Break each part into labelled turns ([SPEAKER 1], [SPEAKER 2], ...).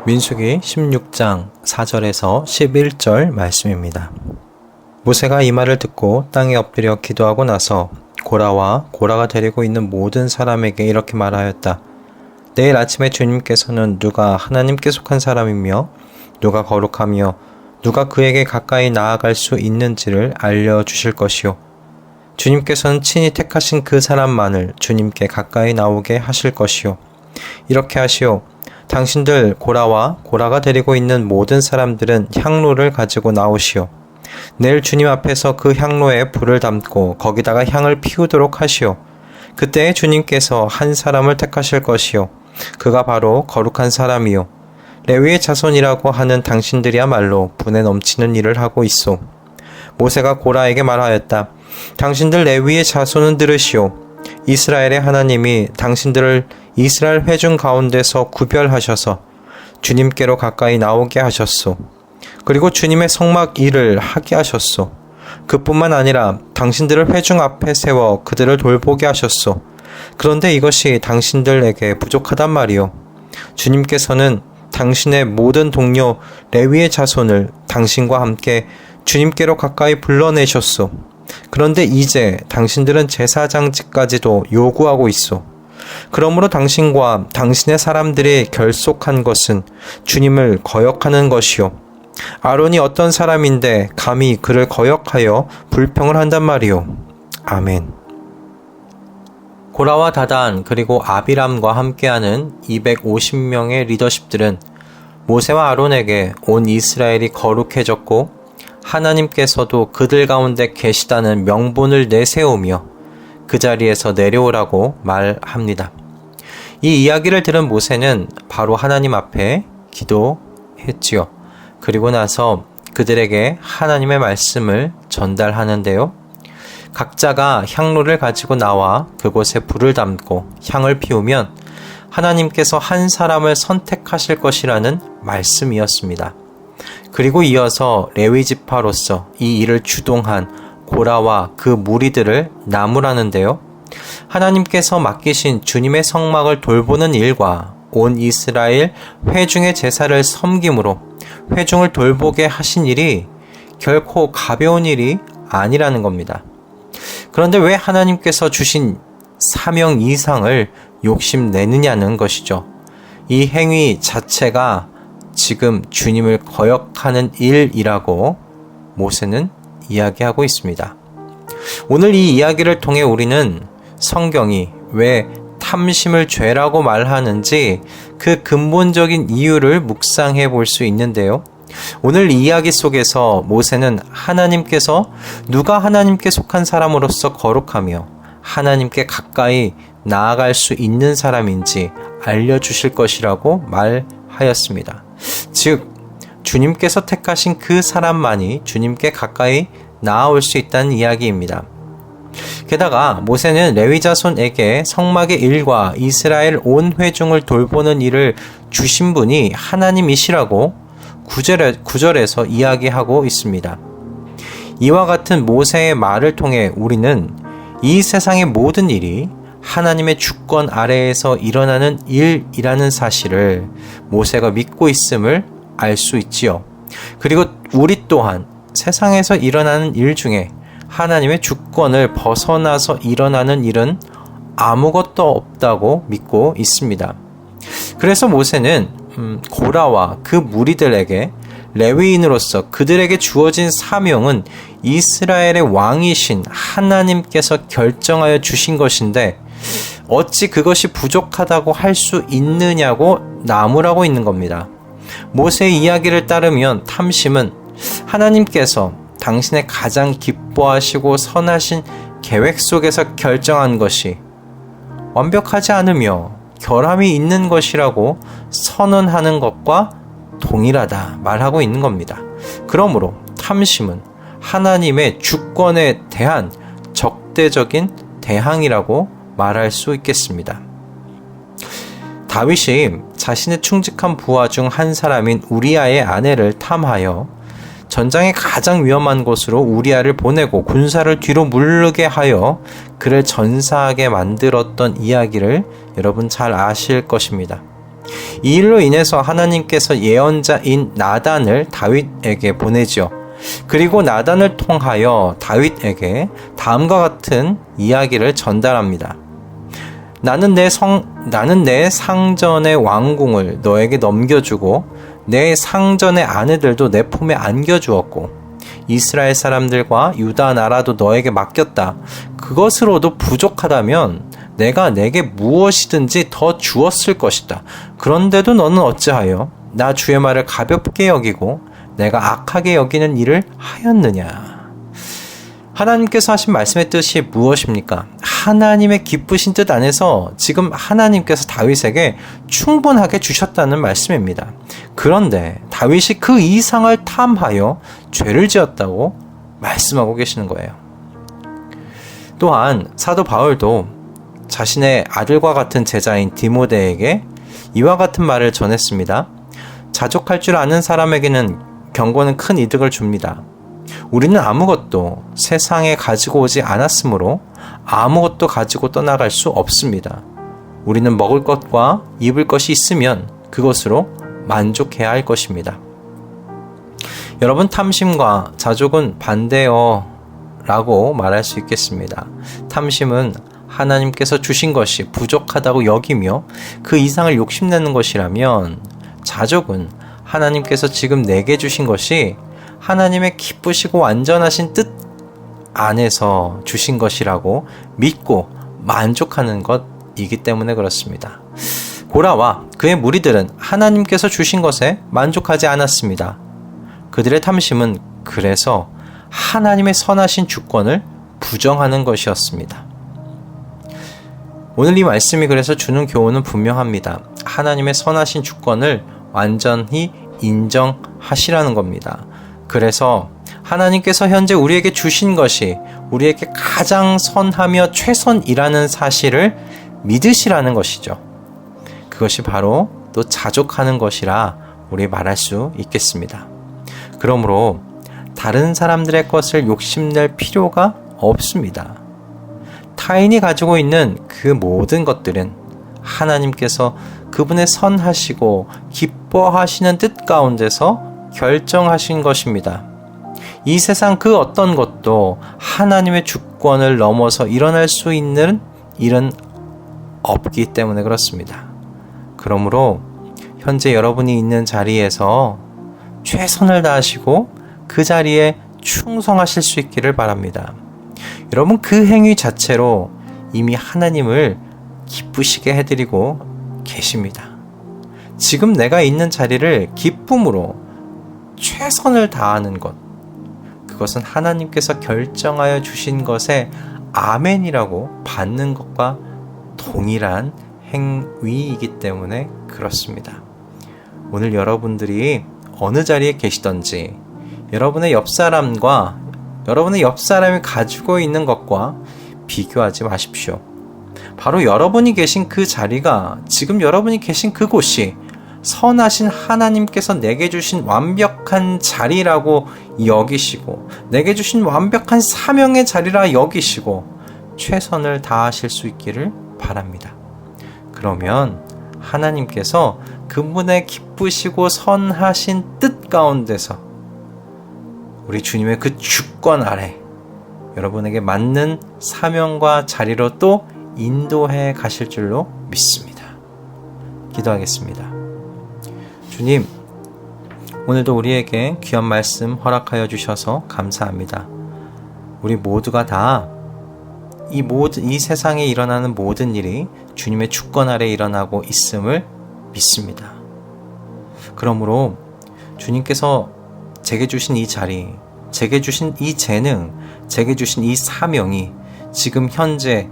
[SPEAKER 1] 민수기 16장 4절에서 11절 말씀입니다. 모세가 이 말을 듣고 땅에 엎드려 기도하고 나서 고라와 고라가 데리고 있는 모든 사람에게 이렇게 말하였다. 내일 아침에 주님께서는 누가 하나님께 속한 사람이며 누가 거룩하며 누가 그에게 가까이 나아갈 수 있는지를 알려주실 것이요. 주님께서는 친히 택하신 그 사람만을 주님께 가까이 나오게 하실 것이요. 이렇게 하시오. 당신들 고라와 고라가 데리고 있는 모든 사람들은 향로를 가지고 나오시오. 내일 주님 앞에서 그 향로에 불을 담고 거기다가 향을 피우도록 하시오. 그때 주님께서 한 사람을 택하실 것이요. 그가 바로 거룩한 사람이요. 레위의 자손이라고 하는 당신들이야말로 분에 넘치는 일을 하고 있소. 모세가 고라에게 말하였다. 당신들 레위의 자손은 들으시오. 이스라엘의 하나님이 당신들을 이스라엘 회중 가운데서 구별하셔서 주님께로 가까이 나오게 하셨소. 그리고 주님의 성막 일을 하게 하셨소. 그뿐만 아니라 당신들을 회중 앞에 세워 그들을 돌보게 하셨소. 그런데 이것이 당신들에게 부족하단 말이오. 주님께서는 당신의 모든 동료 레위의 자손을 당신과 함께 주님께로 가까이 불러내셨소. 그런데 이제 당신들은 제사장직까지도 요구하고 있소. 그러므로 당신과 당신의 사람들이 결속한 것은 주님을 거역하는 것이요. 아론이 어떤 사람인데 감히 그를 거역하여 불평을 한단 말이요. 아멘. 고라와 다단 그리고 아비람과 함께하는 250명의 리더십들은 모세와 아론에게 온 이스라엘이 거룩해졌고 하나님께서도 그들 가운데 계시다는 명분을 내세우며 그 자리에서 내려오라고 말합니다. 이 이야기를 들은 모세는 바로 하나님 앞에 기도했지요. 그리고 나서 그들에게 하나님의 말씀을 전달하는데요. 각자가 향로를 가지고 나와 그곳에 불을 담고 향을 피우면 하나님께서 한 사람을 선택하실 것이라는 말씀이었습니다. 그리고 이어서 레위 지파로서 이 일을 주동한 고라와 그 무리들을 나무라는데요. 하나님께서 맡기신 주님의 성막을 돌보는 일과 온 이스라엘 회중의 제사를 섬김으로 회중을 돌보게 하신 일이 결코 가벼운 일이 아니라는 겁니다. 그런데 왜 하나님께서 주신 사명 이상을 욕심내느냐는 것이죠. 이 행위 자체가 지금 주님을 거역하는 일이라고 모세는 이야기하고 있습니다. 오늘 이 이야기를 통해 우리는 성경이 왜 탐심을 죄라고 말하는지 그 근본적인 이유를 묵상해 볼 수 있는데요. 오늘 이 이야기 속에서 모세는 하나님께서 누가 하나님께 속한 사람으로서 거룩하며 하나님께 가까이 나아갈 수 있는 사람인지 알려주실 것이라고 말하였습니다. 즉 주님께서 택하신 그 사람만이 주님께 가까이 나아올 수 있다는 이야기입니다. 게다가 모세는 레위 자손에게 성막의 일과 이스라엘 온 회중을 돌보는 일을 주신 분이 하나님이시라고 9절에서 이야기하고 있습니다. 이와 같은 모세의 말을 통해 우리는 이 세상의 모든 일이 하나님의 주권 아래에서 일어나는 일이라는 사실을 모세가 믿고 있음을 알 수 있지요. 그리고 우리 또한 세상에서 일어나는 일 중에 하나님의 주권을 벗어나서 일어나는 일은 아무것도 없다고 믿고 있습니다. 그래서 모세는 고라와 그 무리들에게 레위인으로서 그들에게 주어진 사명은 이스라엘의 왕이신 하나님께서 결정하여 주신 것인데 어찌 그것이 부족하다고 할 수 있느냐고 나무라고 있는 겁니다. 모세의 이야기를 따르면 탐심은 하나님께서 당신의 가장 기뻐하시고 선하신 계획 속에서 결정한 것이 완벽하지 않으며 결함이 있는 것이라고 선언하는 것과 동일하다 말하고 있는 겁니다. 그러므로 탐심은 하나님의 주권에 대한 적대적인 대항이라고 말할 수 있겠습니다. 다윗이 자신의 충직한 부하 중 한 사람인 우리아의 아내를 탐하여 전장의 가장 위험한 곳으로 우리아를 보내고 군사를 뒤로 물르게 하여 그를 전사하게 만들었던 이야기를 여러분 잘 아실 것입니다. 이 일로 인해서 하나님께서 예언자인 나단을 다윗에게 보내죠. 그리고 나단을 통하여 다윗에게 다음과 같은 이야기를 전달합니다. 나는 내 상전의 왕궁을 너에게 넘겨주고 내 상전의 아내들도 내 품에 안겨주었고 이스라엘 사람들과 유다 나라도 너에게 맡겼다. 그것으로도 부족하다면 내가 내게 무엇이든지 더 주었을 것이다. 그런데도 너는 어찌하여 나 주의 말을 가볍게 여기고 내가 악하게 여기는 일을 하였느냐. 하나님께서 하신 말씀의 뜻이 무엇입니까? 하나님의 기쁘신 뜻 안에서 지금 하나님께서 다윗에게 충분하게 주셨다는 말씀입니다. 그런데 다윗이 그 이상을 탐하여 죄를 지었다고 말씀하고 계시는 거예요. 또한 사도 바울도 자신의 아들과 같은 제자인 디모데에게 이와 같은 말을 전했습니다. 자족할 줄 아는 사람에게는 경고는 큰 이득을 줍니다. 우리는 아무것도 세상에 가지고 오지 않았으므로 아무것도 가지고 떠나갈 수 없습니다. 우리는 먹을 것과 입을 것이 있으면 그것으로 만족해야 할 것입니다. 여러분, 탐심과 자족은 반대요 라고 말할 수 있겠습니다. 탐심은 하나님께서 주신 것이 부족하다고 여기며 그 이상을 욕심내는 것이라면, 자족은 하나님께서 지금 내게 주신 것이 하나님의 기쁘시고 완전하신 뜻 안에서 주신 것이라고 믿고 만족하는 것이기 때문에 그렇습니다. 고라와 그의 무리들은 하나님께서 주신 것에 만족하지 않았습니다. 그들의 탐심은 그래서 하나님의 선하신 주권을 부정하는 것이었습니다. 오늘 이 말씀이 그래서 주는 교훈은 분명합니다. 하나님의 선하신 주권을 완전히 인정하시라는 겁니다. 그래서 하나님께서 현재 우리에게 주신 것이 우리에게 가장 선하며 최선이라는 사실을 믿으시라는 것이죠. 그것이 바로 또 자족하는 것이라 우리 말할 수 있겠습니다. 그러므로 다른 사람들의 것을 욕심낼 필요가 없습니다. 타인이 가지고 있는 그 모든 것들은 하나님께서 그분의 선하시고 기뻐하시는 뜻 가운데서 결정하신 것입니다. 이 세상 그 어떤 것도 하나님의 주권을 넘어서 일어날 수 있는 일은 없기 때문에 그렇습니다. 그러므로 현재 여러분이 있는 자리에서 최선을 다하시고 그 자리에 충성하실 수 있기를 바랍니다. 여러분, 그 행위 자체로 이미 하나님을 기쁘시게 해드리고 계십니다. 지금 내가 있는 자리를 기쁨으로 최선을 다하는 것, 그것은 하나님께서 결정하여 주신 것에 아멘이라고 받는 것과 동일한 행위이기 때문에 그렇습니다. 오늘 여러분들이 어느 자리에 계시던지 여러분의 옆 사람과 여러분의 옆 사람이 가지고 있는 것과 비교하지 마십시오. 바로 여러분이 계신 그 자리가, 지금 여러분이 계신 그곳이 선하신 하나님께서 내게 주신 완벽한 자리라고 여기시고, 내게 주신 완벽한 사명의 자리라 여기시고 최선을 다하실 수 있기를 바랍니다. 그러면 하나님께서 그분의 기쁘시고 선하신 뜻 가운데서 우리 주님의 그 주권 아래 여러분에게 맞는 사명과 자리로 또 인도해 가실 줄로 믿습니다. 기도하겠습니다. 주님, 오늘도 우리에게 귀한 말씀 허락하여 주셔서 감사합니다. 우리 모두가 다 이 세상에 일어나는 모든 일이 주님의 주권 아래 일어나고 있음을 믿습니다. 그러므로 주님께서 제게 주신 이 자리, 제게 주신 이 재능, 제게 주신 이 사명이 지금 현재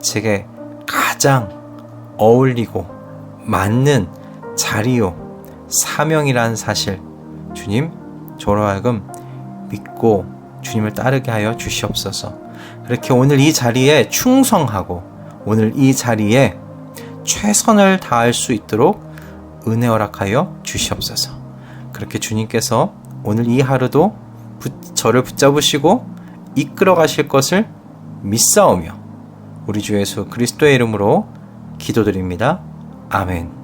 [SPEAKER 1] 제게 가장 어울리고 맞는 자리요, 사명이라는 사실, 주님, 저로 하여금 믿고 주님을 따르게 하여 주시옵소서. 그렇게 오늘 이 자리에 충성하고 오늘 이 자리에 최선을 다할 수 있도록 은혜 허락하여 주시옵소서. 그렇게 주님께서 오늘 이 하루도 저를 붙잡으시고 이끌어 가실 것을 믿사오며 우리 주 예수 그리스도의 이름으로 기도드립니다. 아멘.